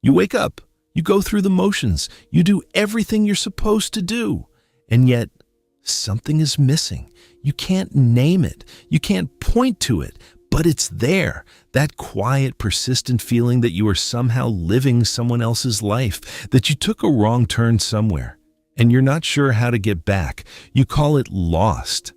You wake up, you go through the motions, you do everything you're supposed to do, and yet something is missing. You can't name it, you can't point to it, but it's there. That quiet, persistent feeling that you are somehow living someone else's life, that you took a wrong turn somewhere, and you're not sure how to get back. You call it lost.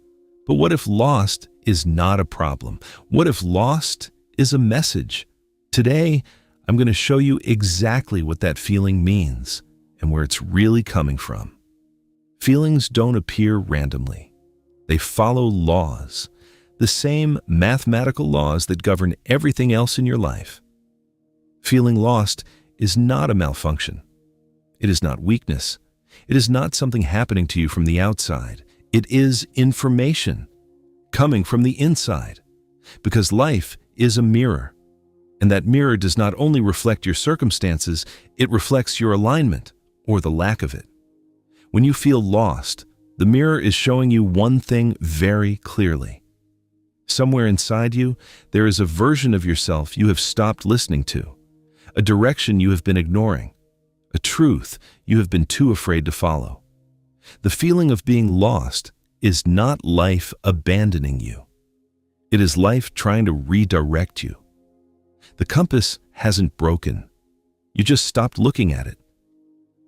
But what if lost is not a problem? What if lost is a message? Today, I'm going to show you exactly what that feeling means and where it's really coming from. Feelings don't appear randomly. They follow laws, the same mathematical laws that govern everything else in your life. Feeling lost is not a malfunction. It is not weakness. It is not something happening to you from the outside. It is information coming from the inside, because life is a mirror, and that mirror does not only reflect your circumstances, it reflects your alignment or the lack of it. When you feel lost, the mirror is showing you one thing very clearly. Somewhere inside you, there is a version of yourself you have stopped listening to, a direction you have been ignoring, a truth you have been too afraid to follow. The feeling of being lost is not life abandoning you. It is life trying to redirect you. The compass hasn't broken. You just stopped looking at it.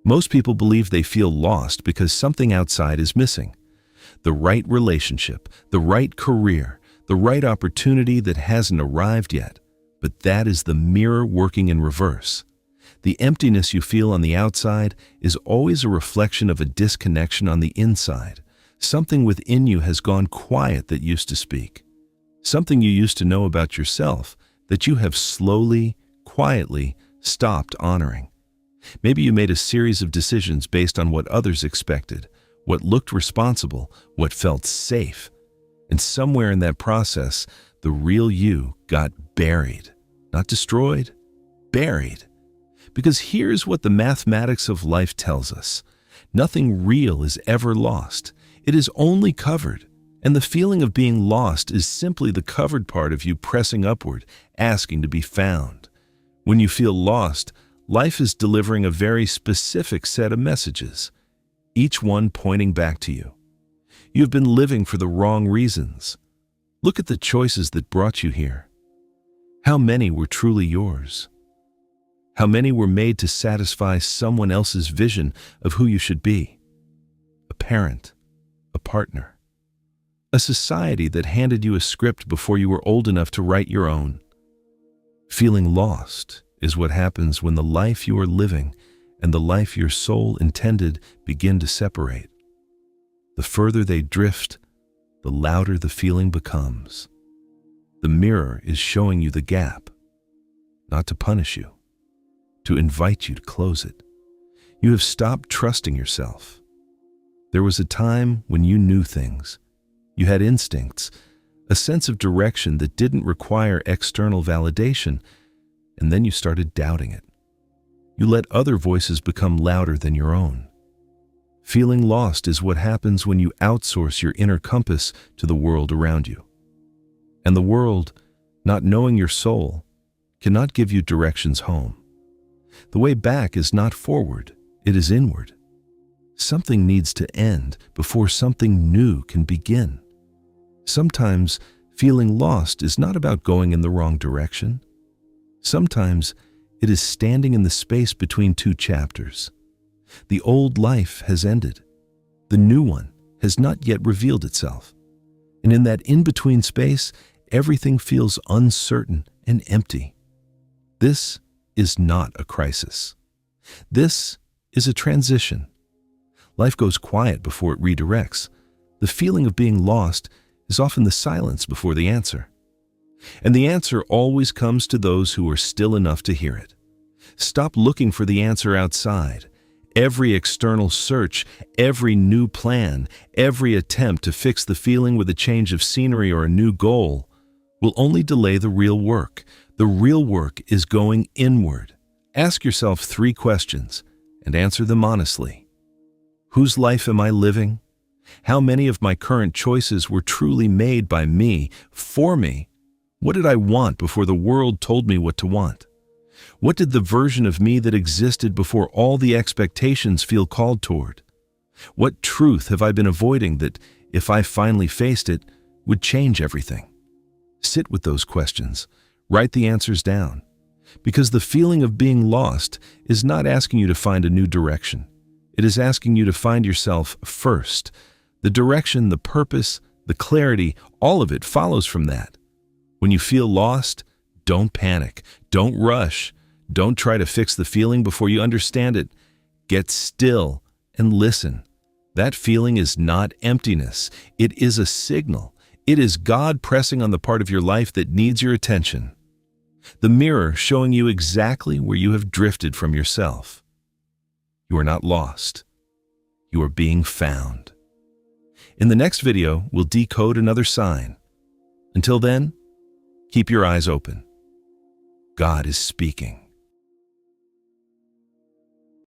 Most people believe they feel lost because something outside is missing. The right relationship, the right career, the right opportunity that hasn't arrived yet. But that is the mirror working in reverse. The emptiness you feel on the outside is always a reflection of a disconnection on the inside. Something within you has gone quiet that used to speak. Something you used to know about yourself that you have slowly, quietly stopped honoring. Maybe you made a series of decisions based on what others expected, what looked responsible, what felt safe. And somewhere in that process, the real you got buried. Not destroyed, buried. Because here's what the mathematics of life tells us. Nothing real is ever lost. It is only covered. And the feeling of being lost is simply the covered part of you pressing upward, asking to be found. When you feel lost, life is delivering a very specific set of messages, each one pointing back to you. You have been living for the wrong reasons. Look at the choices that brought you here. How many were truly yours? How many were made to satisfy someone else's vision of who you should be? A parent, a partner, a society that handed you a script before you were old enough to write your own. Feeling lost is what happens when the life you are living and the life your soul intended begin to separate. The further they drift, the louder the feeling becomes. The mirror is showing you the gap, not to punish you, to invite you to close it. You have stopped trusting yourself. There was a time when you knew things. You had instincts, a sense of direction that didn't require external validation, and then you started doubting it. You let other voices become louder than your own. Feeling lost is what happens when you outsource your inner compass to the world around you. And the world, not knowing your soul, cannot give you directions home. The way back is not forward, it is inward. Something needs to end before something new can begin. Sometimes feeling lost is not about going in the wrong direction. Sometimes it is standing in the space between two chapters. The old life has ended. The new one has not yet revealed itself. And in that in-between space, everything feels uncertain and empty. This is not a crisis. This is a transition. Life goes quiet before it redirects. The feeling of being lost is often the silence before the answer. And the answer always comes to those who are still enough to hear it. Stop looking for the answer outside. Every external search, every new plan, every attempt to fix the feeling with a change of scenery or a new goal will only delay the real work. The real work is going inward. Ask yourself 3 questions and answer them honestly. Whose life am I living? How many of my current choices were truly made by me, for me? What did I want before the world told me what to want? What did the version of me that existed before all the expectations feel called toward? What truth have I been avoiding that, if I finally faced it, would change everything? Sit with those questions. Write the answers down. Because the feeling of being lost is not asking you to find a new direction. It is asking you to find yourself first. The direction, the purpose, the clarity, all of it follows from that. When you feel lost, don't panic. Don't rush. Don't try to fix the feeling before you understand it. Get still and listen. That feeling is not emptiness. It is a signal. It is God pressing on the part of your life that needs your attention. The mirror showing you exactly where you have drifted from yourself. You are not lost. You are being found. In the next video, we'll decode another sign. Until then, keep your eyes open. God is speaking.